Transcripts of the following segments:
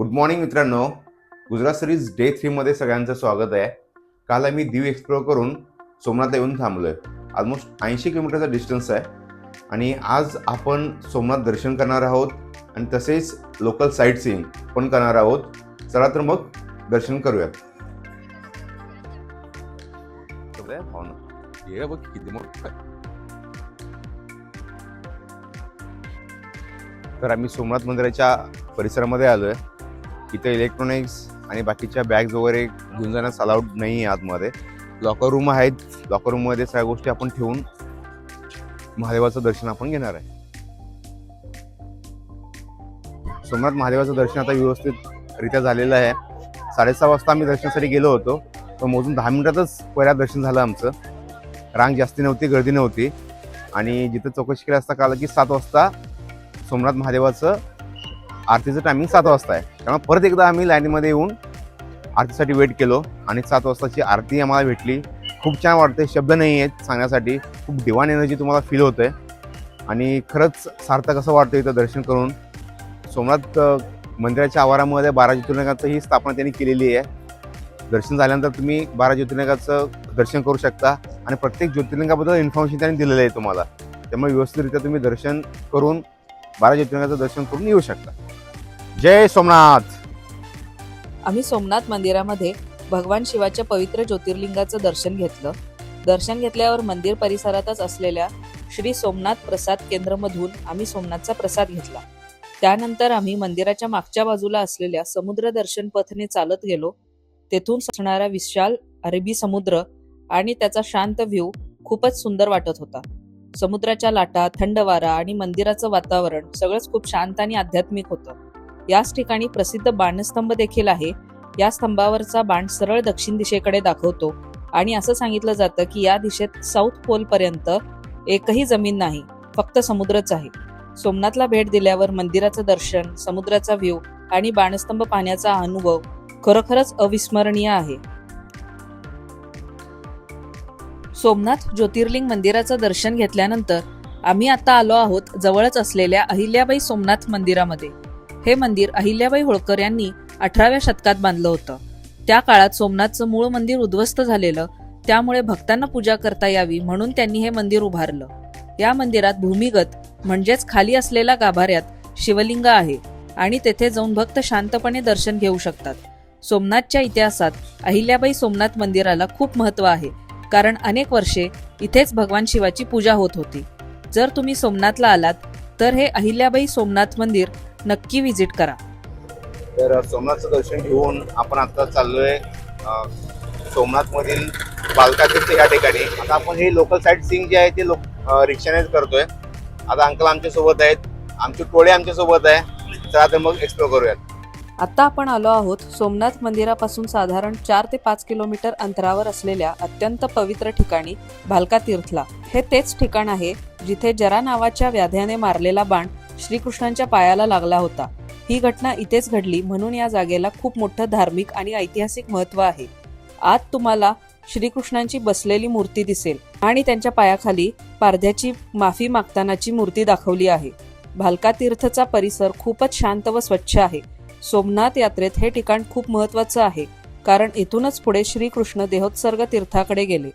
Good morning मित्रांनो. Gujarat series day 3 मध्ये सगळ्यांचं स्वागत आहे. काल आम्ही दीव एक्सप्लोर करून सोमनाथला येऊन थांबलोय. ऑलमोस्ट 80 किलोमीटरचा डिस्टन्स आहे आणि आज आपण सोमनाथ दर्शन करणार आहोत आणि तसेच लोकल साईट सीइंग पण करणार आहोत. चला तर मग दर्शन करूयात. हे बघ किती मोठं. तर आम्ही सोमनाथ मंदिराच्या परिसरामध्ये आलोय. इथे इलेक्ट्रॉनिक्स आणि बाकीच्या बॅग्स वगैरे घेऊन जाण्यास अलाउड नाही आहे. आतमध्ये लॉकर रूम आहेत. लॉकर रूममध्ये सगळ्या गोष्टी आपण ठेवून महादेवाचं दर्शन आपण घेणार आहे. सोमनाथ महादेवाचं दर्शन आता व्यवस्थितरित्या झालेलं आहे. 6:30 वाजता आम्ही दर्शनासाठी गेलो होतो, तर मोजून 10 मिनिटातच पहिल्या दर्शन झालं आमचं. रांग जास्ती नव्हती, गर्दी नव्हती आणि जिथं चौकशी केली असता कळलं की 7 वाजता सोमनाथ महादेवाचं आरतीचं टायमिंग 7 वाजता आहे. त्यामुळे परत एकदा आम्ही लाईनमध्ये येऊन आरतीसाठी वेट केलो आणि 7 वाजताची आरती आम्हाला भेटली. खूप छान वाटते, शब्द नाही आहेत सांगण्यासाठी. खूप डिवाइन एनर्जी तुम्हाला फील होते आणि खरंच सार्थक असं वाटतं इथं दर्शन करून. सोमनाथ मंदिराच्या आवारामध्ये 12 ज्योतिर्लिंगाचं ही स्थापना त्यांनी केलेली आहे. दर्शन झाल्यानंतर तुम्ही 12 ज्योतिर्लिंगाचं दर्शन करू शकता आणि प्रत्येक ज्योतिर्लिंगाबद्दल इन्फॉर्मेशन त्यांनी दिलेलं आहे तुम्हाला. त्यामुळे व्यवस्थितरित्या तुम्ही दर्शन करून 12 ज्योतिर्लिंगाचं दर्शन करून येऊ शकता. जय सोमनाथ. आम्ही सोमनाथ मंदिरामध्ये भगवान शिवाच्या पवित्र ज्योतिर्लिंगाचं दर्शन घेतलं. दर्शन घेतल्यावर मंदिर परिसरातच असलेल्या श्री सोमनाथ प्रसाद केंद्रमधून आम्ही सोमनाथचा प्रसाद घेतला. त्यानंतर आम्ही मंदिराच्या मागच्या बाजूला असलेल्या समुद्र दर्शन पथने चालत गेलो. तेथून असणारा विशाल अरबी समुद्र आणि त्याचा शांत व्ह्यू खूपच सुंदर वाटत होता. समुद्राच्या लाटा, थंड वारा आणि मंदिराचं वातावरण सगळंच खूप शांत आणि आध्यात्मिक होतं. याच ठिकाणी प्रसिद्ध बाणस्तंभ देखील आहे. या स्तंभावरचा बाण सरळ दक्षिण दिशेकडे दाखवतो आणि असं सांगितलं जातं की या दिशेत साऊथ पोल पर्यंत एकही जमीन नाही, फक्त समुद्रच आहे. सोमनाथला भेट दिल्यावर मंदिराचं दर्शन, समुद्राचा व्ह्यू आणि बाणस्तंभ पाहण्याचा अनुभव खरोखरच अविस्मरणीय आहे. सोमनाथ ज्योतिर्लिंग मंदिराचं दर्शन घेतल्यानंतर आम्ही आता आलो आहोत जवळच असलेल्या अहिल्याबाई सोमनाथ मंदिरामध्ये. हे मंदिर अहिल्याबाई होळकर यांनी 18व्या शतकात बांधलं होतं. त्या काळात सोमनाथचं मूळ मंदिर उद्ध्वस्त झालेलं, त्यामुळे भक्तांना पूजा करता यावी म्हणून त्यांनी हे मंदिर उभारलं. या मंदिरात भूमिगत म्हणजेच खाली असलेल्या गाभाऱ्यात शिवलिंग आहे आणि तेथे जाऊन भक्त शांतपणे दर्शन घेऊ शकतात. सोमनाथच्या इतिहासात अहिल्याबाई सोमनाथ मंदिराला खूप महत्त्व आहे, कारण अनेक वर्षे इथेच भगवान शिवाची पूजा होत होती. जर तुम्ही सोमनाथला आलात तर हे अहिल्याबाई सोमनाथ मंदिर नक्की व्हिजिट करा. तर सोमनाथचं दर्शन घेऊन आपण आता चाललोय सोमनाथ मधील बालकातीर्थ या ठिकाणी. आता आपण हे लोकल साईट सीइंग जे आहे ते रिक्षानेच करतोय. आता अंकल आमच्या सोबत आहेत, आमचे टोळे आमच्या सोबत आहे. चला तर मग एक्सप्लोर करूयात. आता आपण आलो आहोत सोमनाथ मंदिरापासून साधारण 4 ते 5 किलोमीटर अंतरावर असलेल्या अत्यंत पवित्र ठिकाणी भालका तीर्थला. हे तेच ठिकाण आहे जिथे जरा नावाच्या व्याध्याने मारलेला बाण श्रीकृष्णांच्या पायाला लागला होता. ही घटना इथेच घडली म्हणून या जागेला खूप मोठं धार्मिक आणि ऐतिहासिक महत्त्व आहे. आत तुम्हाला श्रीकृष्णांची बसलेली मूर्ती दिसेल आणि त्यांच्या पायाखाली पारध्याची माफी मागतानाची मूर्ती दाखवली आहे. भालका तीर्थचा परिसर खूपच शांत व स्वच्छ आहे. सोमनाथ यात्रेत हे ठिकाण खूप महत्त्वाचं आहे, कारण इथूनच पुढे श्रीकृष्ण देहोत्सर्ग तीर्थाकडे गेले.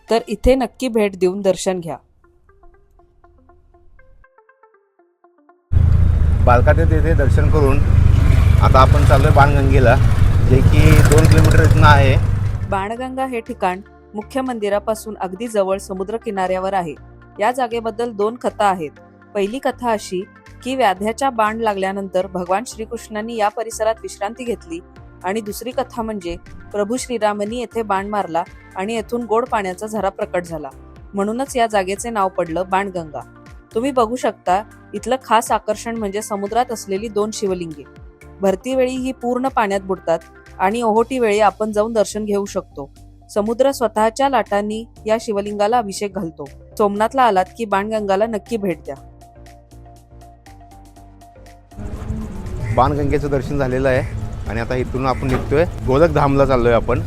तर इथे नक्की भेट देऊन दर्शन घ्या. बालका तीर्थ दर्शन करून आता आपण चाललोय बाणगंगेला, जे की 2 किलोमीटर इथनं आहे. बाणगंगा हे ठिकाण मुख्य मंदिरापासून अगदी जवळ समुद्र किनाऱ्यावर आहे. या जागेबद्दल 2 कथा आहेत. पहिली कथा अशी की व्याध्याच्या बाण लागल्यानंतर भगवान श्रीकृष्णांनी या परिसरात विश्रांती घेतली आणि दुसरी कथा म्हणजे प्रभू श्रीरामांनी येथे बाण मारला आणि येथून गोड पाण्याचा झरा प्रकट झाला, म्हणूनच या जागेचे नाव पडलं बाणगंगा. तुम्ही बघू शकता इथलं खास आकर्षण म्हणजे समुद्रात असलेली 2 शिवलिंगे. भरतीवेळी ही पूर्ण पाण्यात बुडतात आणि ओहोटी वेळी आपण जाऊन दर्शन घेऊ शकतो. समुद्र स्वतःच्या लाटांनी या शिवलिंगाला अभिषेक घालतो. सोमनाथला आलात की बाणगंगाला नक्की भेट द्या. बाणगंगेचं दर्शन झालेलं आहे आणि आता इथून आपण निघतोय गोलकधामला चाललोय आपण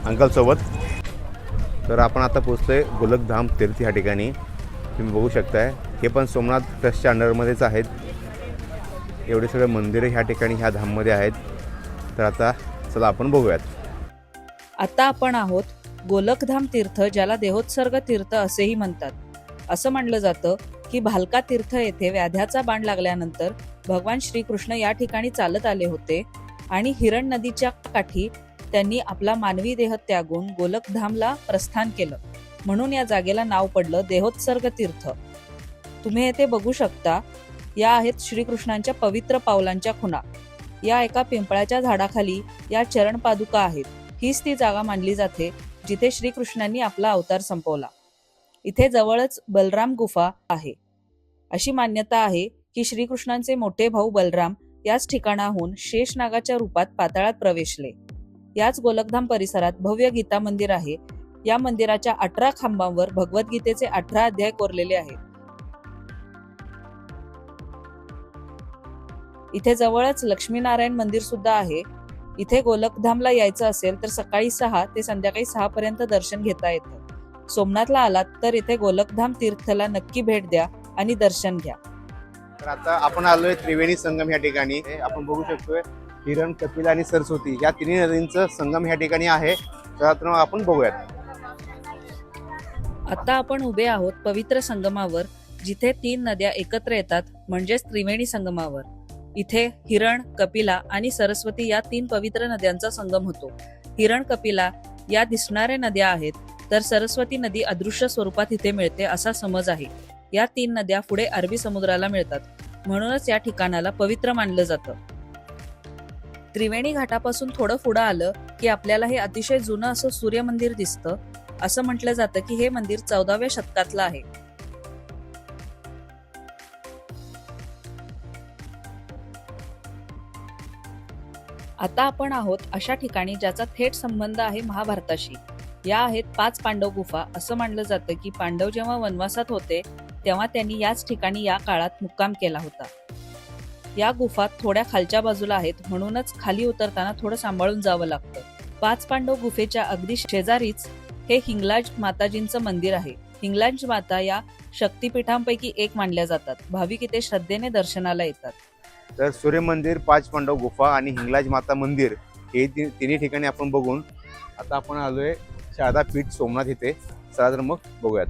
अंकल सोबत. तर आपण आता पोहोचतोय गोलकधाम तीर्थ या ठिकाणी. तुम्ही बघू शकताय हे पण सोमनाथ ट्रस्टच्या अंडरमध्येच आहेत. एवढे सगळे मंदिरं ह्या ठिकाणी ह्या धाममध्ये आहेत. तर आता चला आपण बघूयात. आता आपण आहोत गोलकधाम तीर्थ, ज्याला देहोत्सर्ग तीर्थ असेही म्हणतात. असं म्हणलं जातं की भालका तीर्थ येथे व्याध्याचा बाण लागल्यानंतर भगवान श्रीकृष्ण या ठिकाणी चालत आले होते आणि हिरण नदीच्या काठी त्यांनी आपला मानवी देह त्यागून गोलकधामला प्रस्थान केलं. म्हणून या जागेला नाव पडलं देहोत्सर्ग तीर्थ. तुम्ही येथे बघू शकता, या आहेत श्रीकृष्णांच्या पवित्र पावलांच्या खुणा. या एका पिंपळाच्या झाडाखाली या चरण पादुका आहेत. हीच ती जागा मानली जाते जिथे श्रीकृष्णांनी आपला अवतार संपवला. इथे जवळच बलराम गुफा आहे. अशी मान्यता आहे की श्रीकृष्णांचे मोठे भाऊ बलराम याच ठिकाणाहून शेषनागाच्या रूपात पाताळात प्रवेशले. याच गोलकधाम परिसरात भव्य गीता मंदिर आहे. या मंदिराच्या 18 खांबांवर भगवद्गीतेचे 18 अध्याय कोरलेले आहेत. इथे जवळच लक्ष्मीनारायण मंदिर सुद्धा आहे. इथे गोलकधामला यायचं असेल तर सकाळी 6 ते संध्याकाळी 6 पर्यंत दर्शन घेता येतं. सोमनाथला आलात तर इथे गोलकधाम तीर्थला नक्की भेट द्या आणि दर्शन घ्या. तर आता आपण आलोय त्रिवेणी संगम ह्या ठिकाणी. आपण बघू शकतोय हिरण, कपिला आणि सरस्वती या तिन्ही नदींचं संगम ह्या ठिकाणी आहे. तर आपण बघूयात. आता आपण उभे आहोत पवित्र संगमावर, जिथे 3 नद्या एकत्र येतात, म्हणजेच त्रिवेणी संगमावर. इथे हिरण, कपिला आणि सरस्वती या 3 पवित्र नद्यांचा संगम होतो. हिरण, कपिला या दिसणाऱ्या नद्या आहेत, तर सरस्वती नदी अदृश्य स्वरूपात इथे मिळते असा समज आहे. या 3 नद्या पुढे अरबी समुद्राला मिळतात, म्हणूनच या ठिकाणाला पवित्र मानलं जातं. त्रिवेणी घाटापासून थोडं पुढं आलं की आपल्याला हे अतिशय जुनं असं सूर्य मंदिर दिसतं. असं म्हटलं जातं की हे मंदिर 14व्या शतकातलं आहे. आता आपण आहोत अशा ठिकाणी ज्याचा थेट संबंध आहे महाभारताशी. या आहेत 5 पांडव गुफा. असं मानलं जातं की पांडव जेव्हा वनवासात होते तेव्हा त्यांनी याच ठिकाणी या काळात मुक्काम केला होता. या गुफा थोड्या खालच्या बाजूला आहेत, म्हणूनच खाली उतरताना थोडं सांभाळून जावं लागतं. 5 पांडव गुफेच्या अगदी शेजारीच हे हिंगलाज माताजींचं मंदिर आहे. हिंगलाज माता या शक्तिपीठांपैकी एक मानल्या जातात. भाविक इथे श्रद्धेने दर्शनाला येतात. तर सूर्य मंदिर, 5 पांडव गुफा आणि हिंगलाज माता मंदिर हे तिन्ही ठिकाणी आपण बघून आता आपण आलोय शारदा पीठ सोमनाथ इथे. चला तर मग बघूयात.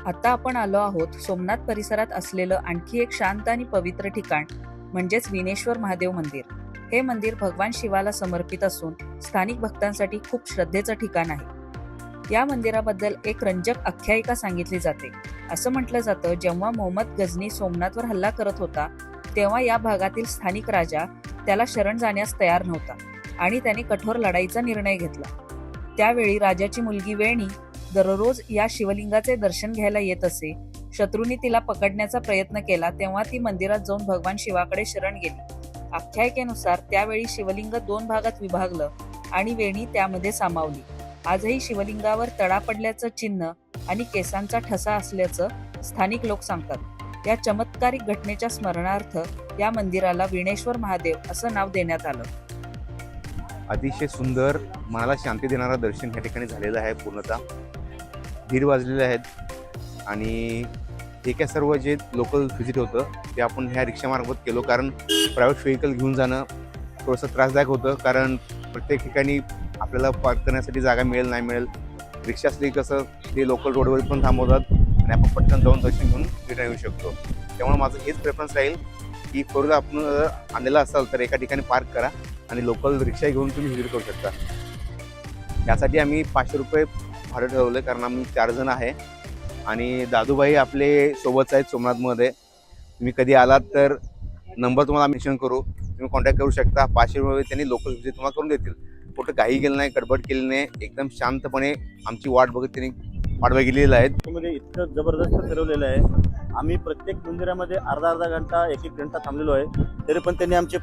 आता आपण आलो आहोत सोमनाथ परिसरात असलेलं आणखी एक शांत आणि पवित्र ठिकाण, म्हणजेच विनेश्वर महादेव मंदिर. हे मंदिर भगवान शिवाला समर्पित असून स्थानिक भक्तांसाठी खूप श्रद्धेचं ठिकाण आहे. या मंदिराबद्दल एक रंजक आख्यायिका सांगितली जाते. असं म्हटलं जातं, जेव्हा मोहम्मद गझनी सोमनाथवर हल्ला करत होता तेव्हा या भागातील स्थानिक राजा त्याला शरण जाण्यास तयार नव्हता आणि त्याने कठोर लढाईचा निर्णय घेतला. त्यावेळी राजाची मुलगी वेणी दररोज या शिवलिंगाचे दर्शन घ्यायला येत असे. शत्रूंनी तिला पकडण्याचा प्रयत्न केला तेव्हा ती मंदिरात जाऊन भगवान शिवाकडे शरण गेली. आख्यायिकेनुसार त्यावेळी शिवलिंग 2 भागात विभागलं आणि वेणी त्यामध्ये सामावली. आजही शिवलिंगावर तडा पडल्याचं चिन्ह आणि केसांचा ठसा असल्याचं स्थानिक लोक सांगतात. या चमत्कारिक घटनेच्या स्मरणार्थ या मंदिराला विनेश्वर महादेव असं नाव देण्यात आलं. अतिशय सुंदर, मनाला शांती देणारं दर्शन या ठिकाणी झालेलं आहे. पूर्णतः 1:30 वाजलेले आहेत आणि हे काय सर्व जे लोकल व्हिजिट होतं ते आपण ह्या रिक्षामार्फत केलो, कारण प्रायव्हेट व्हेकल घेऊन जाणं थोडंसं त्रासदायक होतं. कारण प्रत्येक ठिकाणी आपल्याला पार्क करण्यासाठी जागा मिळेल नाही मिळेल. रिक्षा असली कसं ते लोकल रोडवर पण थांबवतात आणि आपण पटकन जाऊन दर्शन घेऊन रिटर्न येऊ शकतो. त्यामुळे माझं हेच प्रेफरन्स राहील की फोर आपण आणलेला असाल तर एका ठिकाणी पार्क करा आणि लोकल रिक्षा घेऊन तुम्ही व्हिजिट करू शकता. यासाठी आम्ही 500 रुपये भाडं ठरवलं, कारण आम्ही 4 जण आहे आणि दादूबाई आपले सोबतच आहेत सोमनाथमध्ये. तुम्ही कधी आलात तर नंबर तुम्हाला मेन्शन करू, तुम्ही कॉन्टॅक्ट करू शकता. 500 रुपये त्यांनी लोकल व्हिजिट तुम्हाला करून देतील. कुठं काही केलं नाही, गडबड केली नाही, एकदम शांतपणे आमची वाट बघत त्यांनी पाठवा गेलेलं आहे. मध्ये इतकं जबरदस्त ठरवलेलं आहे. आम्ही प्रत्येक मंदिरामध्ये अर्धा घंटा 1-1 घंटा थांबलेलो आहे, तरी पण त्यांनी आमचे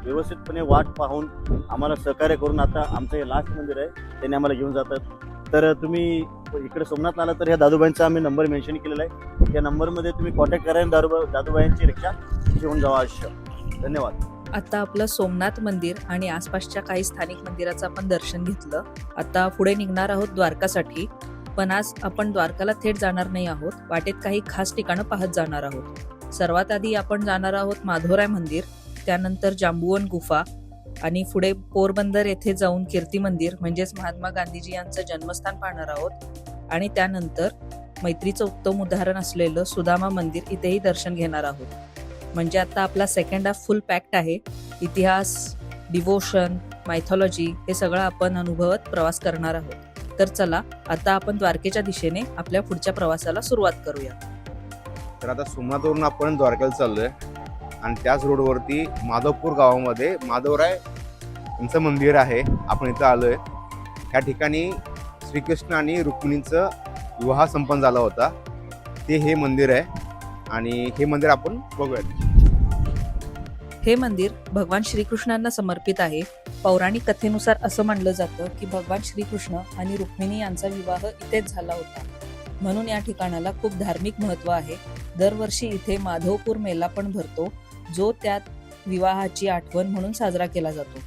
व्यवस्थितपणे वाट पाहून आम्हाला सहकार्य करून आता आमचं हे लास्ट मंदिर आहे त्यांनी आम्हाला घेऊन जातात. तर तुम्ही इकडे सोमनाथला आला तर ह्या दादूबाईंचा आम्ही नंबर मेन्शन केलेला आहे. त्या नंबरमध्ये तुम्ही कॉन्टॅक्ट करा आणि दादूबाईंची रिक्षा घेऊन जावा अवश्य. धन्यवाद. आता आपलं सोमनाथ मंदिर आणि आसपासच्या काही स्थानिक मंदिराचं आपण दर्शन घेतलं. आता पुढे निघणार आहोत द्वारकासाठी. पण आज आपण द्वारकाला थेट जाणार नाही आहोत. वाटेत काही खास ठिकाणं पाहत जाणार आहोत. सर्वात आधी आपण जाणार आहोत माधवराय मंदिर, त्यानंतर जांबुवन गुफा आणि पुढे पोरबंदर येथे जाऊन कीर्ती मंदिर म्हणजेच महात्मा गांधीजी यांचं जन्मस्थान पाहणार आहोत आणि त्यानंतर मैत्रीचं उत्तम उदाहरण असलेलं सुदामा मंदिर इथेही दर्शन घेणार आहोत. म्हणजे आता आपला सेकंड हाफ फुल पॅक्ड आहे. इतिहास, डिवोशन, मायथॉलॉजी हे सगळं आपण अनुभवत प्रवास करणार आहोत. तर चला आता आपण द्वारकेच्या दिशेने आपल्या पुढच्या प्रवासाला सुरुवात करूया. तर आता सोमनाथवरून आपण द्वारकेला चाललोय आणि त्याच रोडवरती माधवपूर गावामध्ये माधवराय यांचं मंदिर आहे. आपण इथं आलोय. ह्या ठिकाणी श्रीकृष्ण आणि रुक्मिणींचा विवाह संपन्न झाला होता. ते हे मंदिर आहे आणि हे मंदिर आपण बघूयात. हे मंदिर भगवान श्रीकृष्णांना समर्पित आहे. पौराणिक कथेनुसार असं मानलं जातं की भगवान श्रीकृष्ण आणि रुक्मिणी यांचा विवाह इथेच झाला होता, म्हणून या ठिकाणाला खूप धार्मिक महत्त्व आहे. दरवर्षी इथे माधवपूर मेला पण भरतो, जो त्यात विवाहाची आठवण म्हणून साजरा केला जातो.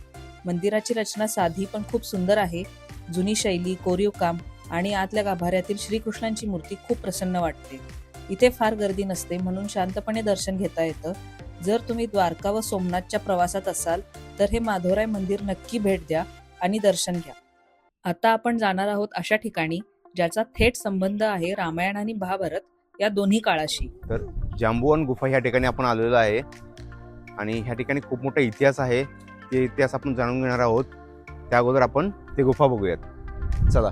मंदिराची रचना साधी पण खूप सुंदर आहे. जुनी शैली, कोरीव काम आणि आतल्या गाभाऱ्यातील श्रीकृष्णांची मूर्ती खूप प्रसन्न वाटते. इथे फार गर्दी नसते, म्हणून शांतपणे दर्शन घेता येतं. जर तुम्ही द्वारका व सोमनाथच्या प्रवासात असाल तर हे माधवराय मंदिर नक्की भेट द्या आणि दर्शन घ्या. आता आपण जाणार आहोत अशा ठिकाणी ज्याचा थेट संबंध आहे रामायण आणि महाभारत या दोन्ही काळाशी. तर जांबुवन गुफा ह्या ठिकाणी आपण आलेलो आहे आणि ह्या ठिकाणी खूप मोठा इतिहास आहे. ते इतिहास आपण जाणून घेणार आहोत. त्या अगोदर आपण ते गुफा बघूयात. चला.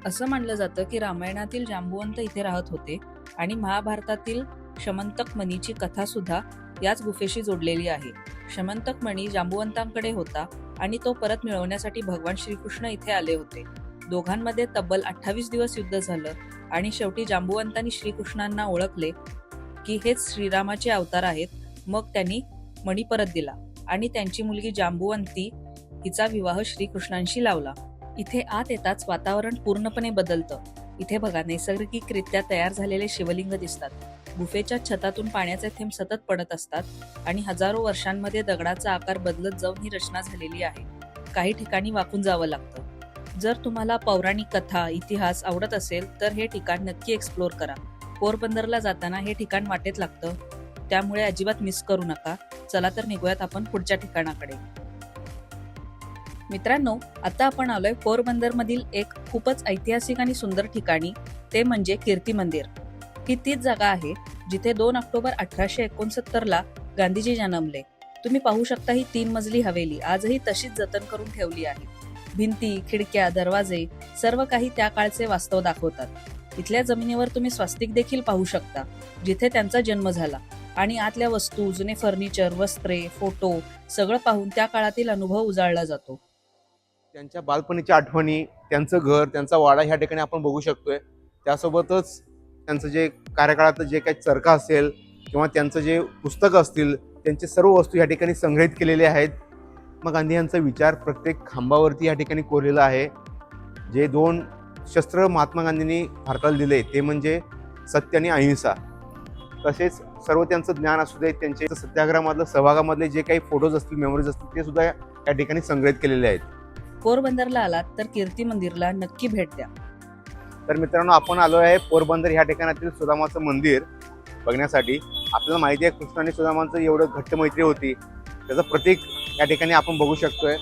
असं मानलं जातं की रामायणातील जांबुवंत इथे राहत होते आणि महाभारतातील शमंतक मणीची कथा सुद्धा याच गुफेशी जोडलेली आहे. शमंतक मणी जांबुवंतांकडे होता आणि तो परत मिळवण्यासाठी भगवान श्रीकृष्ण इथे आले होते. दोघांमध्ये तब्बल 28 दिवस युद्ध झालं आणि शेवटी जांबुवंतांनी श्रीकृष्णांना ओळखले की हेच श्रीरामाचे अवतार आहेत. मग त्यांनी मणी परत दिला आणि त्यांची मुलगी जांबुवंती हिचा विवाह श्रीकृष्णांशी लावला. इथे आत येताच वातावरण पूर्णपणे बदलतं. इथे बघा, नैसर्गिकरित्या तयार झालेले शिवलिंग दिसतात. गुफेच्या छतातून पाण्याचे थेंब सतत पडत असतात आणि हजारो वर्षांमध्ये दगडाचा आकार बदलत जाऊन ही रचना झालेली आहे. काही ठिकाणी वाकून जावं लागतं. जर तुम्हाला पौराणिक कथा, इतिहास आवडत असेल तर हे ठिकाण नक्की एक्सप्लोर करा. पोरबंदरला जाताना हे ठिकाण वाटेत लागतं, त्यामुळे अजिबात मिस करू नका. चला तर निघूयात आपण पुढच्या ठिकाणाकडे. मित्रांनो, आता आपण आलोय पोरबंदरमधील एक खूपच ऐतिहासिक आणि सुंदर ठिकाणी, ते म्हणजे कीर्ती मंदिर. ही तीच जागा आहे जिथे 2 ऑक्टोबर 1869ला गांधीजी जन्मले. तुम्ही पाहू शकता ही 3 मजली हवेली आजही तशीच जतन करून ठेवली आहे. भिंती, खिडक्या, दरवाजे सर्व काही त्या काळचे वास्तव दाखवतात. इथल्या जमिनीवर तुम्ही स्वास्तिक देखील पाहू शकता, जिथे त्यांचा जन्म झाला. आणि आतल्या वस्तू, जुने फर्निचर, वस्त्रे, फोटो सगळं पाहून त्या काळातील अनुभव उजाळला जातो. त्यांच्या बालपणीच्या आठवणी, त्यांचं घर, त्यांचा वाडा ह्या ठिकाणी आपण बघू शकतोय. त्यासोबतच त्यांचं जे कार्यकाळात जे काही चरखा असेल किंवा त्यांचं जे पुस्तकं असतील, त्यांचे सर्व वस्तू या ठिकाणी संग्रहित केलेले आहेत. महात्मा गांधी यांचा विचार प्रत्येक खांबावरती या ठिकाणी कोरलेला आहे. जे 2 शस्त्र महात्मा गांधींनी भारताला दिले ते म्हणजे सत्य आणि अहिंसा. तसेच सर्व त्यांचं ज्ञान असू दे, त्यांचे सत्याग्रहामधलं सहभागामधले जे काही फोटोज असतील, मेमोरीज असतील, ते सुद्धा या ठिकाणी संग्रहित केलेले आहेत. पोरबंदरला आलात तर कीर्ती मंदिरला नक्की भेट द्या. तर मित्रांनो, आपण आलो आहे पोरबंदर ह्या ठिकाणातील सुदामाचं मंदिर बघण्यासाठी. आपल्याला माहिती आहे कृष्ण आणि सुदामांचं एवढं घट्ट मैत्री होती, त्याचं प्रतीक या ठिकाणी आपण बघू शकतोय.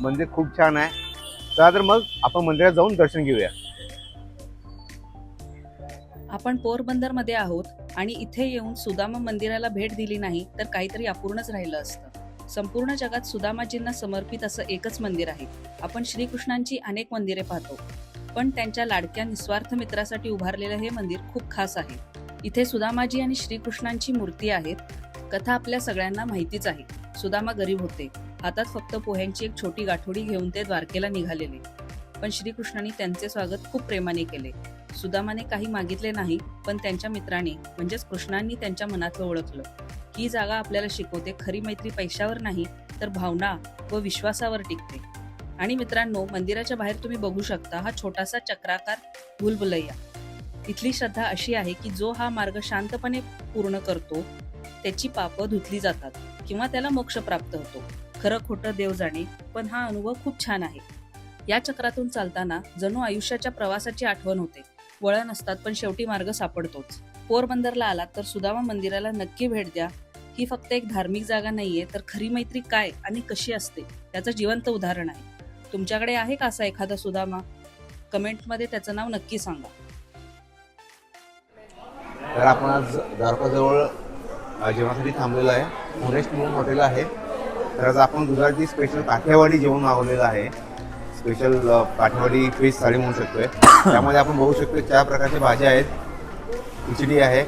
मंदिर खूप छान आहे. चला तर मग आपण मंदिरात जाऊन दर्शन घेऊया. आपण पोरबंदरमध्ये आहोत आणि इथे येऊन सुदामा मंदिराला भेट दिली नाही तर काहीतरी अपूर्णच राहिलं असतं. संपूर्ण जगात सुदामाजींना समर्पित असं एकच मंदिर आहे. आपण श्रीकृष्णांची अनेक मंदिरे पाहतो, पण त्यांच्या लाडक्या निस्वार्थ मित्रासाठी उभारलेलं हे मंदिर खूप खास आहे. इथे सुदामाजी आणि श्रीकृष्णांची मूर्ती आहेत. कथा आपल्या सगळ्यांना माहितीच आहे. सुदामा गरीब होते. हातात फक्त पोह्यांची एक छोटी गाठोडी घेऊन ते द्वारकेला निघालेले, पण श्रीकृष्णांनी त्यांचे स्वागत खूप प्रेमाने केले. सुदामाने काही मागितले नाही, पण त्यांच्या मित्राने म्हणजेच कृष्णांनी त्यांच्या मनातलं ओळखलं. ही जागा आपल्याला शिकवते खरी मैत्री पैशावर नाही तर भावना व विश्वासावर टिकते. आणि मित्रांनो, मंदिराच्या बाहेर तुम्ही बघू शकता हा छोटासा चक्राकार भुलभुलैया. इथली श्रद्धा अशी आहे की जो हा मार्ग शांतपणे पूर्ण करतो त्याची पापं धुतली जातात किंवा त्याला मोक्ष प्राप्त होतो. खरं खोटं देव जाणे, पण हा अनुभव खूप छान आहे. या चक्रातून चालताना जणू आयुष्याच्या प्रवासाची आठवण होते. वळण असतात पण शेवटी मार्ग सापडतोच. पोरबंदरला आलात तर सुदामा मंदिराला नक्की भेट द्या. ही फक्त एक धार्मिक जागा नाहीये, तर खरी मैत्री काय आणि कशी असते त्याचं जिवंत उदाहरण आहे. तुमच्याकडे आहे का असा एखादा सुदामा? कमेंटमध्ये त्याचं नाव नक्की सांगा. तर आपण आज द्वारकाजवळ जेवणासाठी थांबलेलो आहे. फॉरेस्ट म्हणून हॉटेल आहे. तर आज आपण गुजराती स्पेशल काठियावाडी जेवण मागवलेलं आहे. स्पेशल काठियावाडी फिश थाळी म्हणू शकतोय. त्यामध्ये आपण बघू शकतो 4 प्रकारच्या भाज्या आहेत. खिचडी आहे,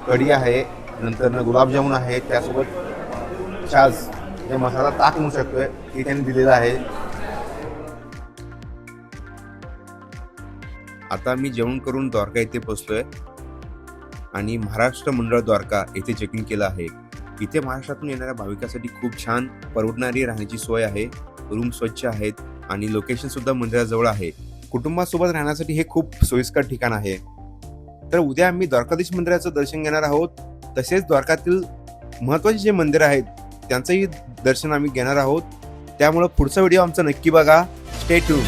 कढी आहे, नंतर गुलाबजामुन आहे, त्यासोबत छाज जे मसाला ताक म्हणू शकतोय ती त्यांनी दिलेला आहे. आता मी जेवण करून द्वारका येथे पोहोचलोय आणि महाराष्ट्र मंडळ द्वारका येथे चेक इन केलं आहे. इथे महाराष्ट्रातून येणाऱ्या भाविकांसाठी खूप छान परवडणारी राहण्याची सोय आहे. रूम स्वच्छ आहेत आणि लोकेशन सुद्धा मंदिराजवळ आहे. कुटुंबासोबत राहण्यासाठी हे खूप सोयीस्कर ठिकाण आहे. तर उद्या आम्ही द्वारकाधीश मंदिराचं दर्शन घेणार आहोत. तसेच द्वारकातील महत्त्वाचे जे मंदिर आहेत त्यांचंही दर्शन आम्ही घेणार आहोत. त्यामुळे पुढचा व्हिडिओ आमचा नक्की बघा. Stay tune.